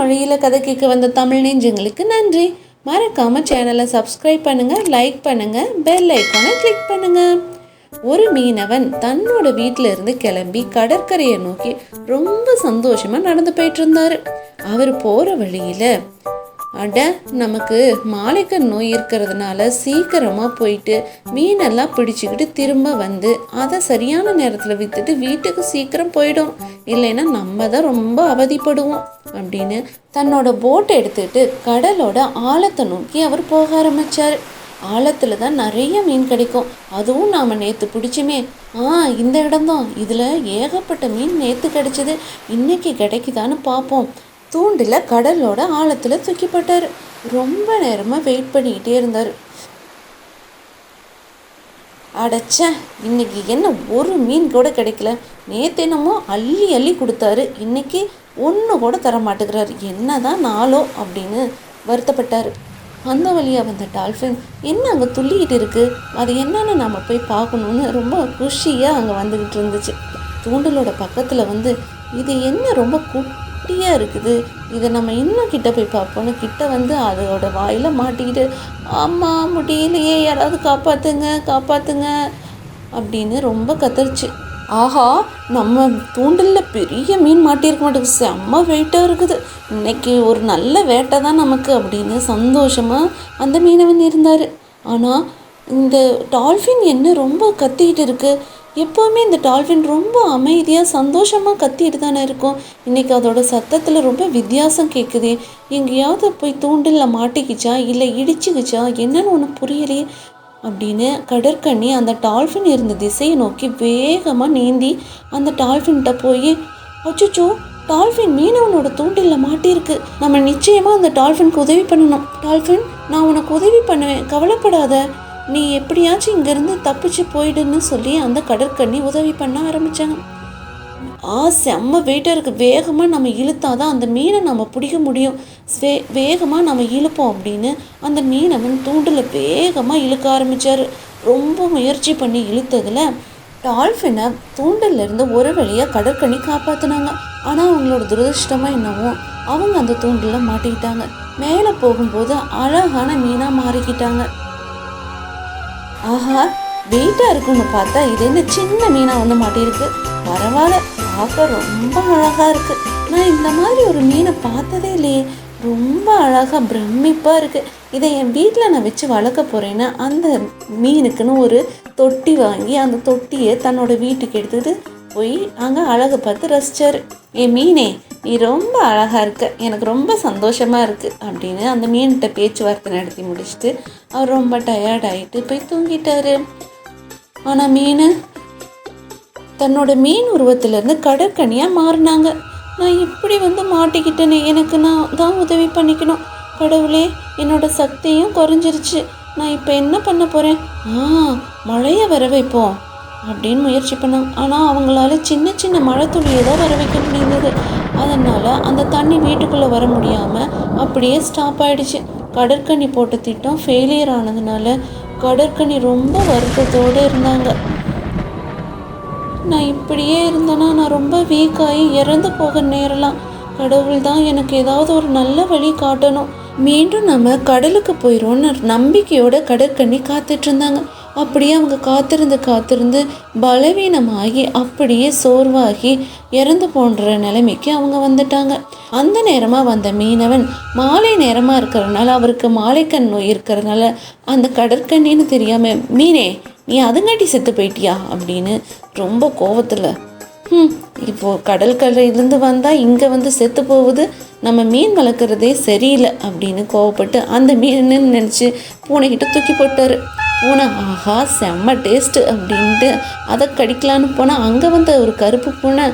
மொழியில் கதை கேட்க வந்த தமிழ் நெஞ்சங்களுக்கு நன்றி. மறக்காமல் சேனலை சப்ஸ்கிரைப் பண்ணுங்கள், லைக் பண்ணுங்கள், பெல் ஐக்கானை கிளிக் பண்ணுங்கள். ஒரு மீனவன் தன்னோட வீட்டில் இருந்து கிளம்பி கடற்கரையை நோக்கி ரொம்ப சந்தோஷமாக நடந்து போயிட்டு இருந்தார். அவர் போகிற வழியில் நமக்கு மாலைக்கண் நோய் இருக்கிறதுனால சீக்கிரமாக போயிட்டு மீனெல்லாம் பிடிச்சிக்கிட்டு திரும்ப வந்து அதை சரியான நேரத்தில் விற்றுட்டு வீட்டுக்கு சீக்கிரம் போயிடும், இல்லைன்னா நம்ம தான் ரொம்ப அவதிப்படுவோம் அப்படின்னு தன்னோட போட்டை எடுத்துக்கிட்டு கடலோட ஆழத்தை நோக்கி அவர் போக ஆரம்பித்தார். ஆழத்தில் தான் நிறைய மீன் கிடைக்கும், அதுவும் நாம் நேற்று பிடிச்சுமே, இந்த இடம்தான், இதில் ஏகப்பட்ட மீன் நேற்று கிடைச்சிது, இன்னைக்கு கிடைக்குதான்னு பார்ப்போம். தூண்டில் கடலோட ஆழத்தில் தூக்கிப்பட்டார். ரொம்ப நேரமாக வெயிட் பண்ணிக்கிட்டே இருந்தார். அடைச்ச இன்னைக்கு என்ன ஒரு மீன் கூட கிடைக்கல, நேற்று என்னமோ அள்ளி அள்ளி கொடுத்தாரு, இன்னைக்கு ஒன்று கூட தர மாட்டேங்கிறாரு, என்னதான் நாளோ அப்படின்னு வருத்தப்பட்டார். அந்த வழியாக வந்த டால்ஃபின் என்ன அங்கே துள்ளிக்கிட்டு இருக்குது, அது என்னன்னு நாம் போய் பார்க்கணுன்னு ரொம்ப குஷியாக அங்கே வந்துக்கிட்டு இருந்துச்சு. தூண்டலோட பக்கத்தில் வந்து இது என்ன ரொம்ப குட்டியாக இருக்குது, இதை நம்ம இன்னும் கிட்ட போய் பார்ப்போன்னு கிட்ட வந்து அதோட வாயில் மாட்டிக்கிட்டு, அம்மா முடியலையே, யாராவது காப்பாற்றுங்க அப்படின்னு ரொம்ப கத்தரிச்சு. ஆஹா, நம்ம தூண்டலில் பெரிய மீன் மாட்டியிருக்க மாட்டேங்குது, செம்ம வெயிட்டாக இருக்குது, இன்னைக்கு ஒரு நல்ல வேட்டை தான் நமக்கு அப்படின்னு சந்தோஷமாக அந்த மீனவன் இருந்தார். ஆனால் இந்த டால்ஃபின் என்ன ரொம்ப கத்திக்கிட்டு இருக்குது, எப்போவுமே இந்த டால்ஃபின் ரொம்ப அமைதியாக சந்தோஷமாக கத்திட்டு தானே இருக்கும், இன்றைக்கி அதோட சத்தத்தில் ரொம்ப வித்தியாசம் கேட்குது, எங்கேயாவது போய் தூண்டிலில் மாட்டிக்கிச்சா இல்லை இடிச்சுக்கிச்சா என்னன்னு ஒன்று புரியலையே அப்படின்னு கடற்கண்ணி அந்த டால்ஃபின் இருந்த திசையை நோக்கி வேகமாக நீந்தி அந்த டால்ஃபின்கிட்ட போய், அச்சோ டால்ஃபின் மீனவனோட தூண்டிலில் மாட்டியிருக்கு, நம்ம நிச்சயமாக அந்த டால்ஃபினுக்கு உதவி பண்ணணும், டால்ஃபின் நான் உனக்கு உதவி பண்ணுவேன், கவலைப்படாத, நீ எப்படியாச்சும் இங்கேருந்து தப்பிச்சு போயிடுன்னு சொல்லி அந்த கடற்கண்ணி உதவி பண்ண ஆரம்பித்தாங்க. செம்ம வெயிட்டாக இருக்குது, வேகமாக நம்ம இழுத்தாதான் அந்த மீனை நம்ம பிடிக்க முடியும், வேகமாக நம்ம இழுப்போம் அப்படின்னு அந்த மீனவன் தூண்டில் வேகமாக இழுக்க ஆரம்பித்தார். ரொம்ப முயற்சி பண்ணி இழுத்ததில் டால்ஃபினை தூண்டிலிருந்து ஒரு வழியாக கடற்கண்ணி காப்பாற்றினாங்க. ஆனால் அவங்களோட துரதிருஷ்டமாக என்னவோ அவங்க அந்த தூண்டில் மாட்டிக்கிட்டாங்க. மேலே போகும்போது அழகான மீனாக மாறிக்கிட்டாங்க. ஆஹா, வெயிட்டாக இருக்குன்னு பார்த்தா இது என்ன சின்ன மீனாக வந்து மாட்டியிருக்கு, பரவாயில்ல, பார்க்க ரொம்ப அழகாக இருக்குது, நான் இந்த மாதிரி ஒரு மீனை பார்த்ததே இல்லையே, ரொம்ப அழகாக பிரமிப்பாக இருக்குது, இதை என் வீட்டில் நான் வச்சு வளர்க்க போகிறேன்னு அந்த மீனுக்குன்னு ஒரு தொட்டி வாங்கி அந்த தொட்டியை தன்னோட வீட்டுக்கு எடுத்துகிட்டு போய் அங்கே அழகை பார்த்து ரசித்தார். மீனே, நீ ரொம்ப அழகாக இருக்க, எனக்கு ரொம்ப சந்தோஷமாக இருக்குது அப்படின்னு அந்த மீன்கிட்ட பேச்சுவார்த்தை நடத்தி முடிச்சுட்டு அவர் ரொம்ப டயர்டாகிட்டு போய் தூங்கிட்டார். ஆனால் மீன் தன்னோட மீன் உருவத்திலேருந்து கடற்கனியாக மாறினாங்க. நான் இப்படி வந்து மாட்டிக்கிட்டேனே, எனக்கு நான் தான் உதவி பண்ணிக்கணும், கடவுளே என்னோட சக்தியும் குறைஞ்சிருச்சு, நான் இப்போ என்ன பண்ண போகிறேன், மழையை வர வைப்போம் அப்படின்னு முயற்சி பண்ணாங்க. ஆனால் அவங்களால சின்ன சின்ன மழை துளியை தான் வர வைக்க முடிந்தது. அதனால் அந்த தண்ணி வீட்டுக்குள்ளே வர முடியாமல் அப்படியே ஸ்டாப் ஆகிடுச்சு. கடற்கனி போட்ட திட்டம் ஃபெயிலியர் ஆனதுனால கடற்கனி ரொம்ப வருத்தத்தோடு இருந்தாங்க. நான் இப்படியே இருந்தேன்னா நான் ரொம்ப வீக்காகி இறந்து போக நேரலாம், கடவுள் தான் எனக்கு ஏதாவது ஒரு நல்ல வழி காட்டணும், மீண்டும் நம்ம கடலுக்கு போயிடும்னு நம்பிக்கையோட கடற்கண்ணி காத்துட்டு இருந்தாங்க. அப்படியே அவங்க காத்திருந்து பலவீனமாகி அப்படியே சோர்வாகி இறந்து போன்ற நிலைமைக்கு அவங்க வந்துட்டாங்க. அந்த நேரமாக வந்த மீனவன் மாலை நேரமாக இருக்கிறதுனால அவருக்கு மாலைக்கண் நோய் இருக்கிறதுனால அந்த கடற்கண்ணின்னு தெரியாமல், மீனே நீ அதுங்காட்டி செத்து போயிட்டியா அப்படின்னு ரொம்ப கோவத்தில், இப்போது கடற்கரையிலேருந்து வந்தால் இங்கே வந்து செத்து போகுது, நம்ம மீன் வளர்க்குறதே சரியில்லை அப்படின்னு கோவப்பட்டு அந்த மீன் நினச்சி பூனைக்கிட்ட தூக்கி போட்டார். பூனை ஆஹா செம்ம டேஸ்ட்டு அப்படின்ட்டு அதை கடிக்கலான்னு போனால் அங்கே வந்த ஒரு கருப்பு பூனை,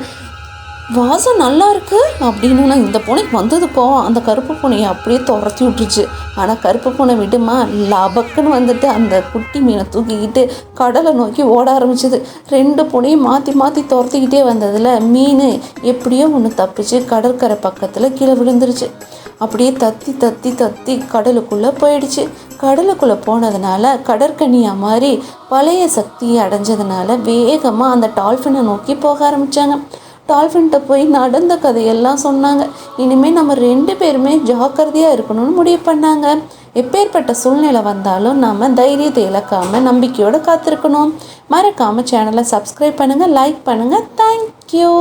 வாசம் நல்லா இருக்கு அப்படின்னு இந்த பூனைக்கு வந்தது கோவம் அந்த கருப்பு பூனையை அப்படியே துரத்தி விட்டுருச்சு. ஆனால் கருப்பு பூனை விடுமா, லபக்குன்னு வந்துட்டு அந்த குட்டி மீனை தூக்கிக்கிட்டு கடலை நோக்கி ஓட ஆரம்பிச்சிது. ரெண்டு பூனையும் மாற்றி மாற்றி துரத்திக்கிட்டே வந்ததில் மீன் எப்படியோ ஒன்று தப்பிச்சு கடற்கரை பக்கத்தில் கீழே விழுந்துருச்சு. அப்படியே தத்தி கடலுக்குள்ளே போயிடுச்சு. கடலுக்குள்ளே போனதுனால கடற்கனியாக மாதிரி பழைய சக்தியை அடைஞ்சதுனால வேகமாக அந்த டால்ஃபினை நோக்கி போக ஆரம்பித்தாங்க. டால்ஃபின்கிட்ட போய் நடந்த கதையெல்லாம் சொன்னாங்க. இனிமேல் நம்ம 2 பேருமே ஜாக்கிரதையாக இருக்கணும்னு முடிவு பண்ணாங்க. எப்பேற்பட்ட சூழ்நிலை வந்தாலும் நாம் தைரியத்தை இழக்காமல் நம்பிக்கையோடு காத்திருக்கணும். மறக்காமல் சேனலை சப்ஸ்கிரைப் பண்ணுங்கள், லைக் பண்ணுங்கள். தேங்க்யூ.